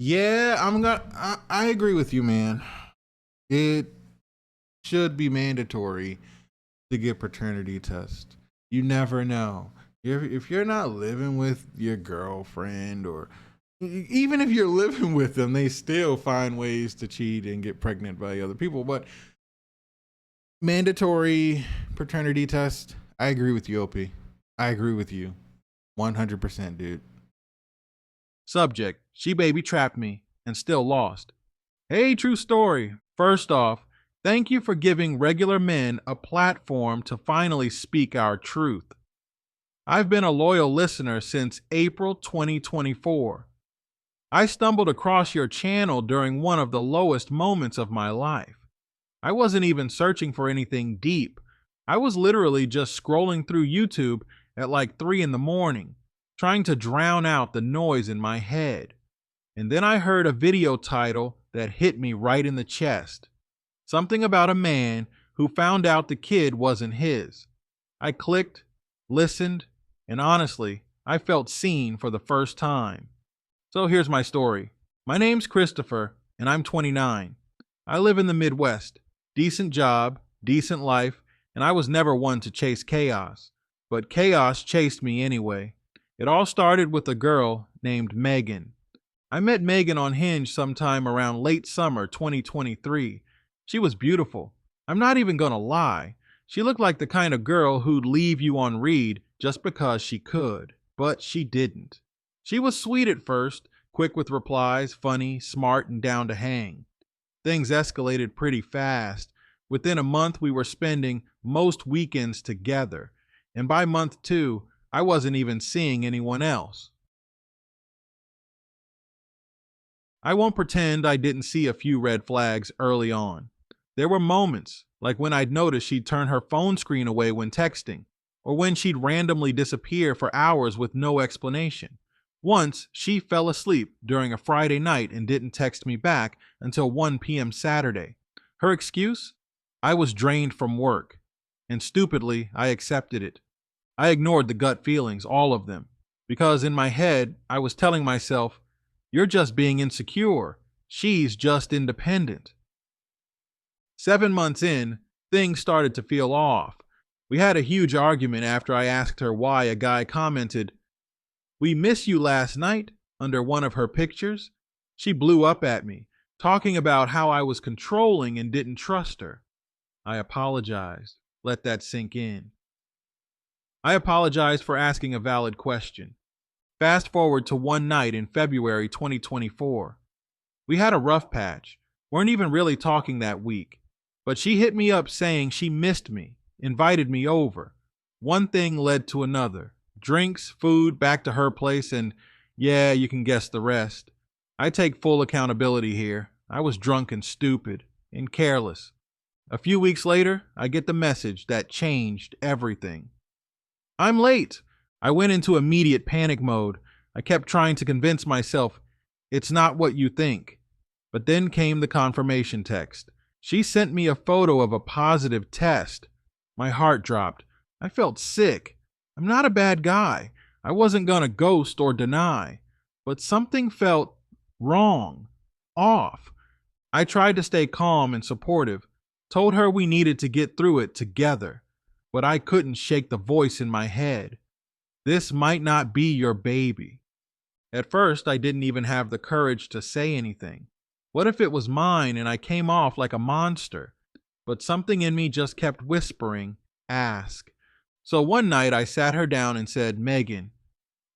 Yeah, I agree with you, man. It should be mandatory to get paternity test. You never know. If you're not living with your girlfriend or even if you're living with them, they still find ways to cheat and get pregnant by other people. But mandatory paternity test, I agree with you, OP. I agree with you. 100%, dude. Subject: She baby trapped me and still lost. Hey, true story. First off, thank you for giving regular men a platform to finally speak our truth. I've been a loyal listener since April 2024. I stumbled across your channel during one of the lowest moments of my life. I wasn't even searching for anything deep. I was literally just scrolling through YouTube at like 3 in the morning, trying to drown out the noise in my head. And then I heard a video title that hit me right in the chest. Something about a man who found out the kid wasn't his. I clicked, listened, and honestly, I felt seen for the first time. So here's my story. My name's Christopher, and I'm 29. I live in the Midwest. Decent job, decent life, and I was never one to chase chaos. But chaos chased me anyway. It all started with a girl named Megan. I met Megan on Hinge sometime around late summer 2023. She was beautiful. I'm not even gonna lie. She looked like the kind of girl who'd leave you on read just because she could, but she didn't. She was sweet at first, quick with replies, funny, smart, and down to hang. Things escalated pretty fast. Within a month, we were spending most weekends together, and by month two, I wasn't even seeing anyone else. I won't pretend I didn't see a few red flags early on. There were moments, like when I'd notice she'd turn her phone screen away when texting, or when she'd randomly disappear for hours with no explanation. Once, she fell asleep during a Friday night and didn't text me back until 1 p.m. Saturday. Her excuse? I was drained from work. And stupidly, I accepted it. I ignored the gut feelings, all of them, because in my head, I was telling myself, you're just being insecure. She's just independent. 7 months in, things started to feel off. We had a huge argument after I asked her why a guy commented, "We miss you last night," under one of her pictures. She blew up at me, talking about how I was controlling and didn't trust her. I apologized. Let that sink in. I apologized for asking a valid question. Fast forward to one night in February 2024. We had a rough patch, weren't even really talking that week, but she hit me up saying she missed me, invited me over. One thing led to another. Drinks, food, back to her place, and yeah, you can guess the rest. I take full accountability here. I was drunk and stupid and careless. A few weeks later, I get the message that changed everything. I'm late. I went into immediate panic mode. I kept trying to convince myself it's not what you think. But then came the confirmation text. She sent me a photo of a positive test. My heart dropped. I felt sick. I'm not a bad guy. I wasn't gonna ghost or deny. But something felt wrong, off. I tried to stay calm and supportive, told her we needed to get through it together. But I couldn't shake the voice in my head. This might not be your baby. At first, I didn't even have the courage to say anything. What if it was mine and I came off like a monster? But something in me just kept whispering, ask. So one night I sat her down and said, "Megan,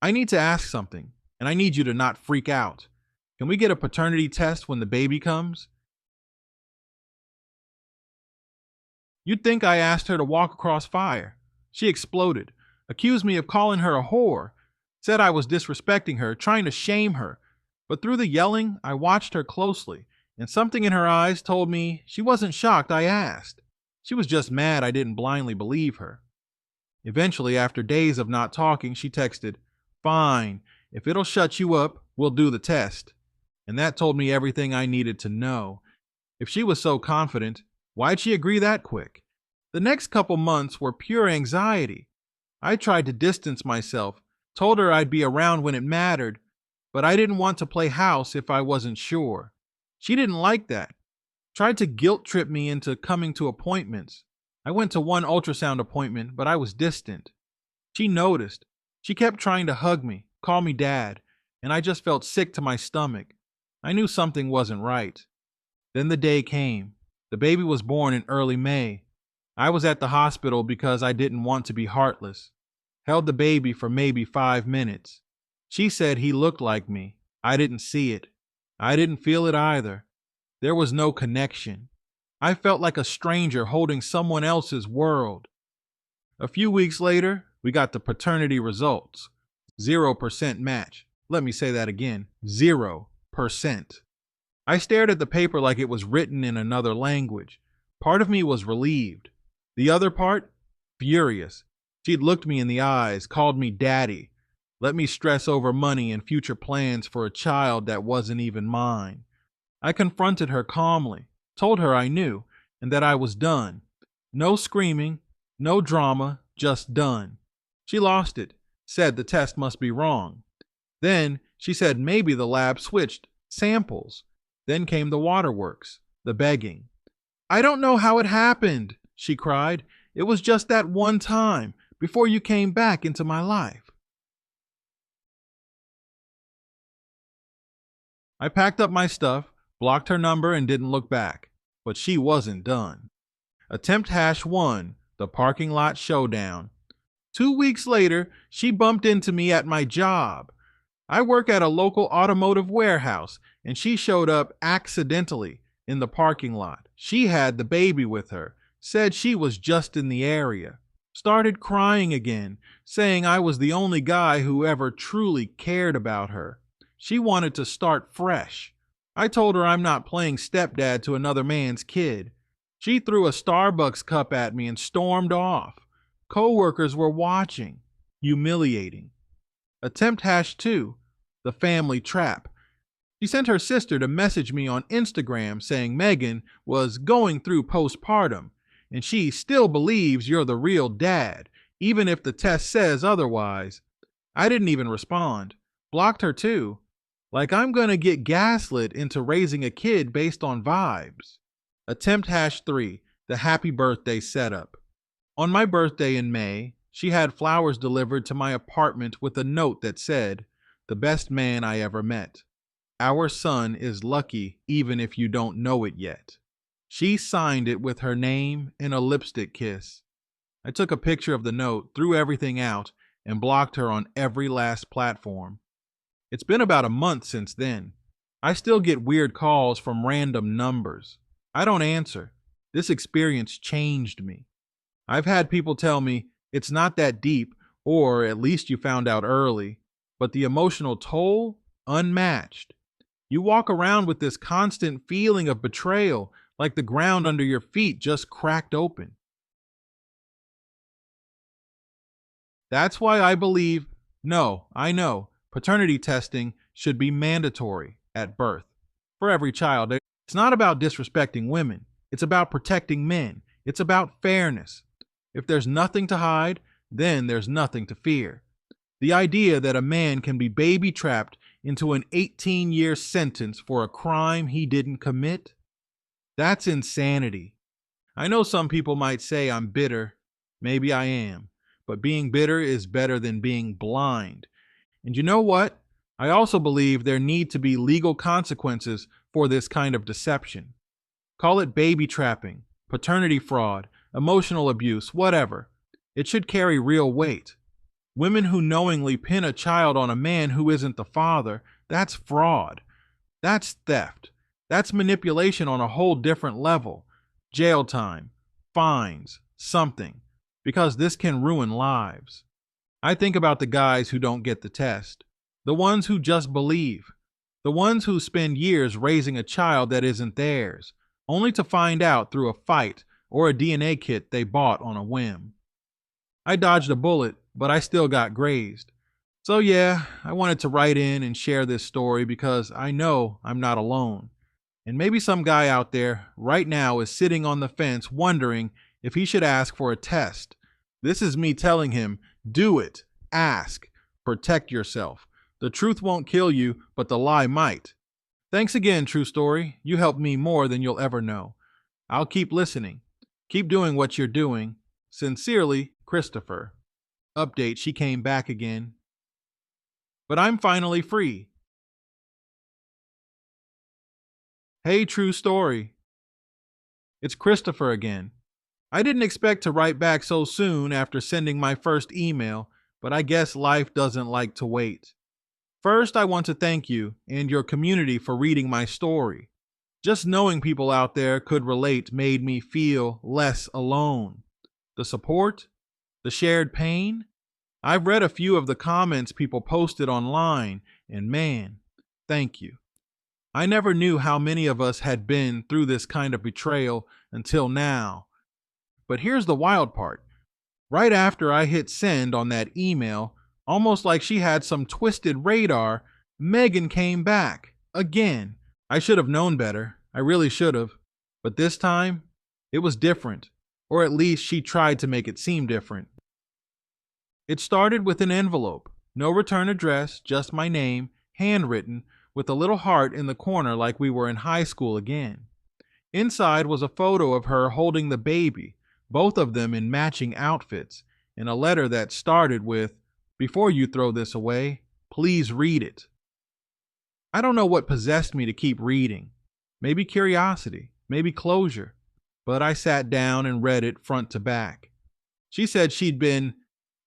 I need to ask something, and I need you to not freak out. Can we get a paternity test when the baby comes?" You'd think I asked her to walk across fire. She exploded, accused me of calling her a whore, said I was disrespecting her, trying to shame her. But through the yelling, I watched her closely, and something in her eyes told me she wasn't shocked I asked. She was just mad I didn't blindly believe her. Eventually, after days of not talking, she texted, "Fine, if it'll shut you up, we'll do the test." And that told me everything I needed to know. If she was so confident, why'd she agree that quick? The next couple months were pure anxiety. I tried to distance myself, told her I'd be around when it mattered, but I didn't want to play house if I wasn't sure. She didn't like that. Tried to guilt trip me into coming to appointments. I went to one ultrasound appointment, but I was distant. She noticed. She kept trying to hug me, call me dad, and I just felt sick to my stomach. I knew something wasn't right. Then the day came. The baby was born in early May. I was at the hospital because I didn't want to be heartless. Held the baby for maybe 5 minutes. She said he looked like me. I didn't see it. I didn't feel it either. There was no connection. I felt like a stranger holding someone else's world. A few weeks later, we got the paternity results. 0% match. Let me say that again. 0%. I stared at the paper like it was written in another language. Part of me was relieved. The other part? Furious. She'd looked me in the eyes, called me daddy, let me stress over money and future plans for a child that wasn't even mine. I confronted her calmly, told her I knew, and that I was done. No screaming, no drama, just done. She lost it, said the test must be wrong. Then she said maybe the lab switched samples. Then came the waterworks, the begging. I don't know how it happened, she cried. It was just that one time, before you came back into my life. I packed up my stuff, blocked her number, and didn't look back. But she wasn't done. Attempt #1, the parking lot showdown. 2 weeks later, she bumped into me at my job. I work at a local automotive warehouse, and she showed up accidentally in the parking lot. She had the baby with her, said she was just in the area. Started crying again, saying I was the only guy who ever truly cared about her. She wanted to start fresh. I told her I'm not playing stepdad to another man's kid. She threw a Starbucks cup at me and stormed off. Coworkers were watching. Humiliating. Attempt #2, the family trap. She sent her sister to message me on Instagram saying Megan was going through postpartum and she still believes you're the real dad, even if the test says otherwise. I didn't even respond. Blocked her too. Like I'm gonna get gaslit into raising a kid based on vibes. Attempt #3, the happy birthday setup. On my birthday in May, she had flowers delivered to my apartment with a note that said, "The best man I ever met. Our son is lucky even if you don't know it yet." She signed it with her name and a lipstick kiss. I took a picture of the note, threw everything out, and blocked her on every last platform. It's been about a month since then. I still get weird calls from random numbers. I don't answer. This experience changed me. I've had people tell me, it's not that deep, or at least you found out early, but the emotional toll, unmatched. You walk around with this constant feeling of betrayal, like the ground under your feet just cracked open. That's why I believe, no, I know, paternity testing should be mandatory at birth for every child. It's not about disrespecting women. It's about protecting men. It's about fairness. If there's nothing to hide, then there's nothing to fear. The idea that a man can be baby trapped into an 18-year sentence for a crime he didn't commit, that's insanity. I know some people might say I'm bitter. Maybe I am. But being bitter is better than being blind. And you know what? I also believe there need to be legal consequences for this kind of deception. Call it baby trapping, paternity fraud, emotional abuse, whatever. It should carry real weight. Women who knowingly pin a child on a man who isn't the father, that's fraud. That's theft. That's manipulation on a whole different level. Jail time, fines, something. Because this can ruin lives. I think about the guys who don't get the test. The ones who just believe. The ones who spend years raising a child that isn't theirs, only to find out through a fight or a DNA kit they bought on a whim. I dodged a bullet, but I still got grazed. So yeah, I wanted to write in and share this story because I know I'm not alone. And maybe some guy out there right now is sitting on the fence wondering if he should ask for a test. This is me telling him, do it, ask, protect yourself. The truth won't kill you, but the lie might. Thanks again, True Story. You helped me more than you'll ever know. I'll keep listening. Keep doing what you're doing. Sincerely, Christopher. Update, she came back again. But I'm finally free. Hey, True Story. It's Christopher again. I didn't expect to write back so soon after sending my first email, but I guess life doesn't like to wait. First, I want to thank you and your community for reading my story. Just knowing people out there could relate made me feel less alone. The support, the shared pain. I've read a few of the comments people posted online, and man, thank you. I never knew how many of us had been through this kind of betrayal until now. But here's the wild part. Right after I hit send on that email, almost like she had some twisted radar, Megan came back. Again. I should have known better. I really should have. But this time, it was different. Or at least she tried to make it seem different. It started with an envelope. No return address, just my name, handwritten, with a little heart in the corner like we were in high school again. Inside was a photo of her holding the baby, both of them in matching outfits, and a letter that started with, "Before you throw this away, please read it." I don't know what possessed me to keep reading. Maybe curiosity, maybe closure, but I sat down and read it front to back. She said she'd been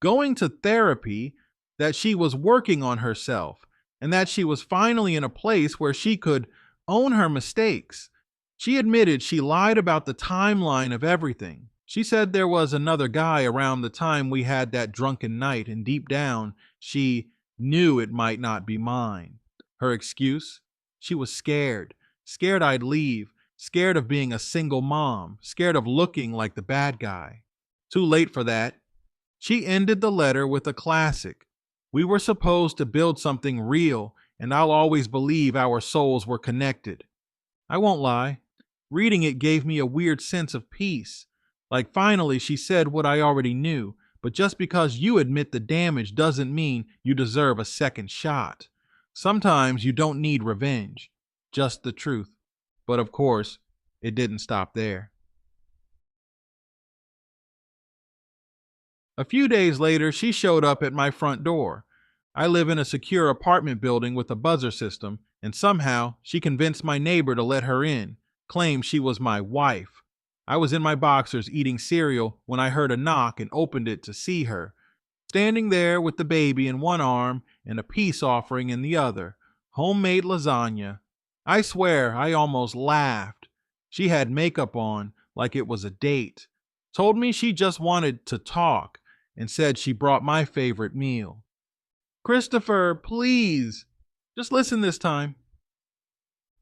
going to therapy, that she was working on herself, and that she was finally in a place where she could own her mistakes. She admitted she lied about the timeline of everything. She said there was another guy around the time we had that drunken night, and deep down, she knew it might not be mine. Her excuse? She was scared. Scared I'd leave. Scared of being a single mom. Scared of looking like the bad guy. Too late for that. She ended the letter with a classic. We were supposed to build something real, and I'll always believe our souls were connected. I won't lie. Reading it gave me a weird sense of peace. Like finally she said what I already knew, but just because you admit the damage doesn't mean you deserve a second shot. Sometimes you don't need revenge, just the truth. But of course, it didn't stop there. A few days later, she showed up at my front door. I live in a secure apartment building with a buzzer system, and somehow she convinced my neighbor to let her in, claimed she was my wife. I was in my boxers eating cereal when I heard a knock and opened it to see her, standing there with the baby in one arm and a peace offering in the other, homemade lasagna. I swear I almost laughed. She had makeup on like it was a date, told me she just wanted to talk, and said she brought my favorite meal. "Christopher, please, just listen this time."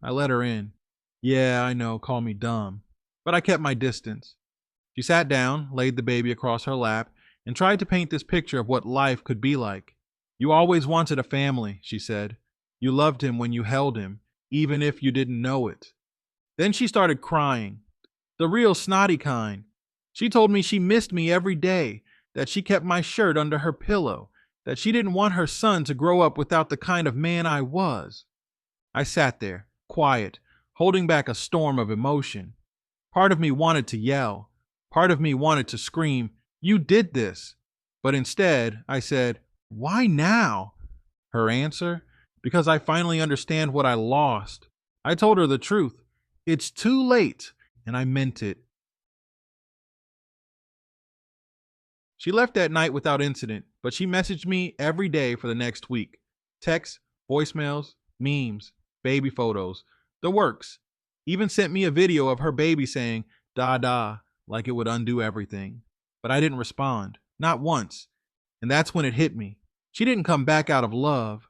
I let her in. Yeah, I know, call me dumb. But I kept my distance. She sat down, laid the baby across her lap, and tried to paint this picture of what life could be like. "You always wanted a family," she said. "You loved him when you held him, even if you didn't know it." Then she started crying. The real snotty kind. She told me she missed me every day, that she kept my shirt under her pillow, that she didn't want her son to grow up without the kind of man I was. I sat there, quiet, holding back a storm of emotion. Part of me wanted to yell. Part of me wanted to scream, "You did this." But instead, I said, "Why now?" Her answer? "Because I finally understand what I lost." I told her the truth. It's too late, and I meant it. She left that night without incident, but she messaged me every day for the next week. Texts, voicemails, memes, baby photos, the works. Even sent me a video of her baby saying, "Da da," like it would undo everything. But I didn't respond, not once. And that's when it hit me. She didn't come back out of love.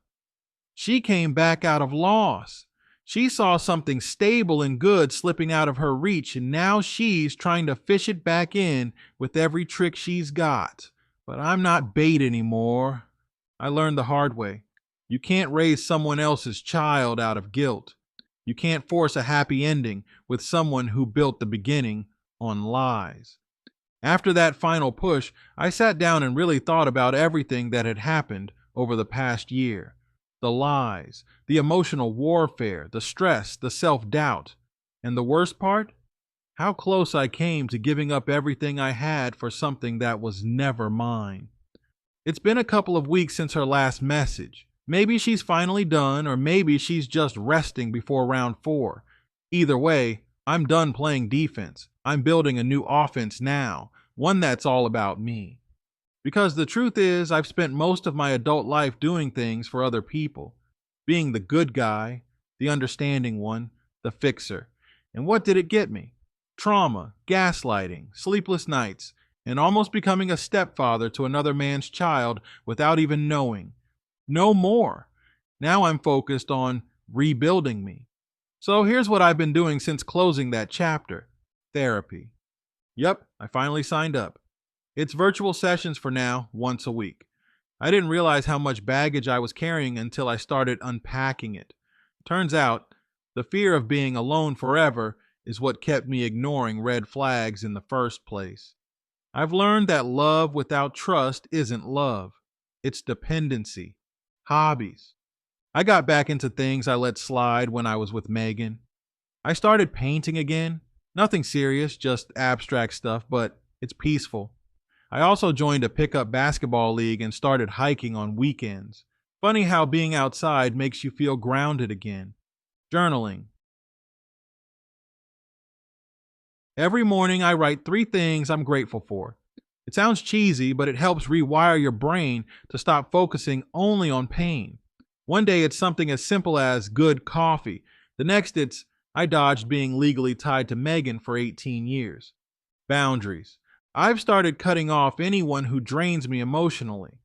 She came back out of loss. She saw something stable and good slipping out of her reach, and now she's trying to fish it back in with every trick she's got. But I'm not bait anymore. I learned the hard way. You can't raise someone else's child out of guilt. You can't force a happy ending with someone who built the beginning on lies. After that final push, I sat down and really thought about everything that had happened over the past year. the lies, the emotional warfare, the stress, the self-doubt. And the worst part? How close I came to giving up everything I had for something that was never mine. It's been a couple of weeks since her last message. Maybe she's finally done, or maybe she's just resting before round 4. Either way, I'm done playing defense. I'm building a new offense now, one that's all about me. Because the truth is, I've spent most of my adult life doing things for other people, being the good guy, the understanding one, the fixer. And what did it get me? Trauma, gaslighting, sleepless nights, and almost becoming a stepfather to another man's child without even knowing. No more. Now I'm focused on rebuilding me. So here's what I've been doing since closing that chapter: therapy. Yep, I finally signed up. It's virtual sessions for now, once a week. I didn't realize how much baggage I was carrying until I started unpacking it. Turns out, the fear of being alone forever is what kept me ignoring red flags in the first place. I've learned that love without trust isn't love. It's dependency. Hobbies. I got back into things I let slide when I was with Megan. I started painting again. Nothing serious, just abstract stuff, but it's peaceful. I also joined a pickup basketball league and started hiking on weekends. Funny how being outside makes you feel grounded again. Journaling. Every morning I write 3 things I'm grateful for. It sounds cheesy, but it helps rewire your brain to stop focusing only on pain. One day it's something as simple as good coffee. The next it's I dodged being legally tied to Megan for 18 years. Boundaries. I've started cutting off anyone who drains me emotionally.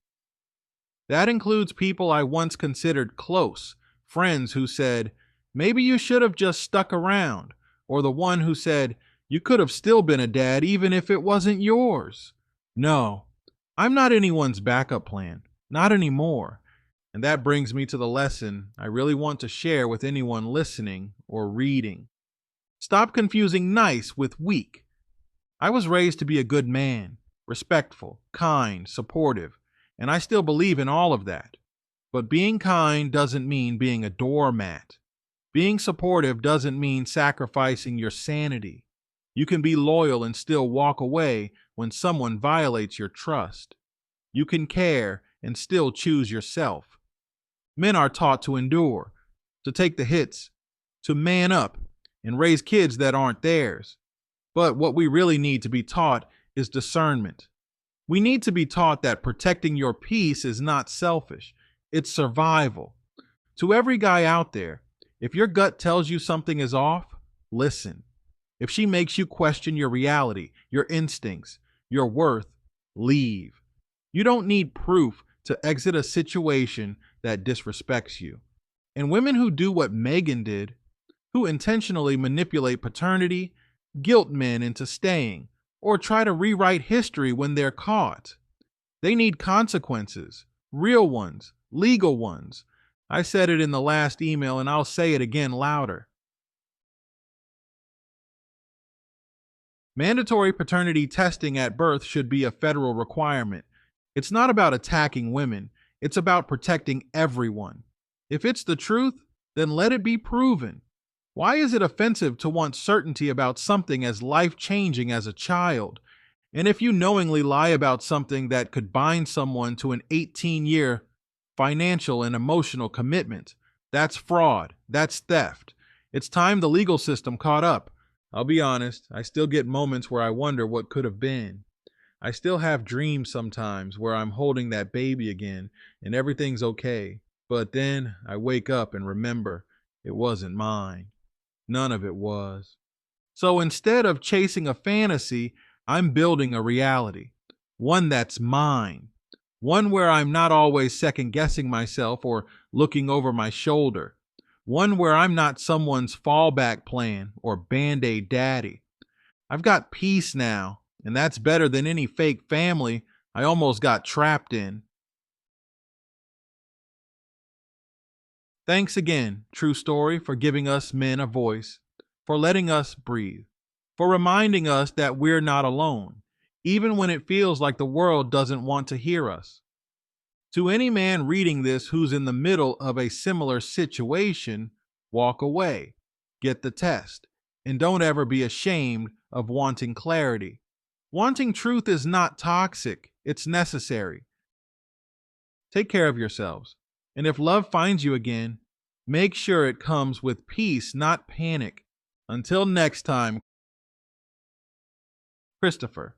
That includes people I once considered close, friends who said, maybe you should have just stuck around, or the one who said, you could have still been a dad even if it wasn't yours. No, I'm not anyone's backup plan, not anymore. And that brings me to the lesson I really want to share with anyone listening or reading. Stop confusing nice with weak. I was raised to be a good man, respectful, kind, supportive, and I still believe in all of that. But being kind doesn't mean being a doormat. Being supportive doesn't mean sacrificing your sanity. You can be loyal and still walk away when someone violates your trust. You can care and still choose yourself. Men are taught to endure, to take the hits, to man up, and raise kids that aren't theirs. But what we really need to be taught is discernment. We need to be taught that protecting your peace is not selfish, it's survival. To every guy out there, if your gut tells you something is off, listen. If she makes you question your reality, your instincts, your worth, leave. You don't need proof to exit a situation that disrespects you. And women who do what Megan did, who intentionally manipulate paternity, guilt men into staying, or try to rewrite history when they're caught. They need consequences, real ones, legal ones. I said it in the last email and I'll say it again louder. Mandatory paternity testing at birth should be a federal requirement. It's not about attacking women, it's about protecting everyone. If it's the truth, then let it be proven. Why is it offensive to want certainty about something as life-changing as a child? And if you knowingly lie about something that could bind someone to an 18-year financial and emotional commitment, that's fraud, that's theft. It's time the legal system caught up. I'll be honest, I still get moments where I wonder what could have been. I still have dreams sometimes where I'm holding that baby again and everything's okay. But then I wake up and remember it wasn't mine. None of it was. So instead of chasing a fantasy, I'm building a reality. One that's mine. One where I'm not always second guessing myself or looking over my shoulder. One where I'm not someone's fallback plan or band-aid daddy. I've got peace now, and that's better than any fake family I almost got trapped in. Thanks again, True Story, for giving us men a voice, for letting us breathe, for reminding us that we're not alone, even when it feels like the world doesn't want to hear us. To any man reading this who's in the middle of a similar situation, walk away, get the test, and don't ever be ashamed of wanting clarity. Wanting truth is not toxic, it's necessary. Take care of yourselves. And if love finds you again, make sure it comes with peace, not panic. Until next time, Christopher.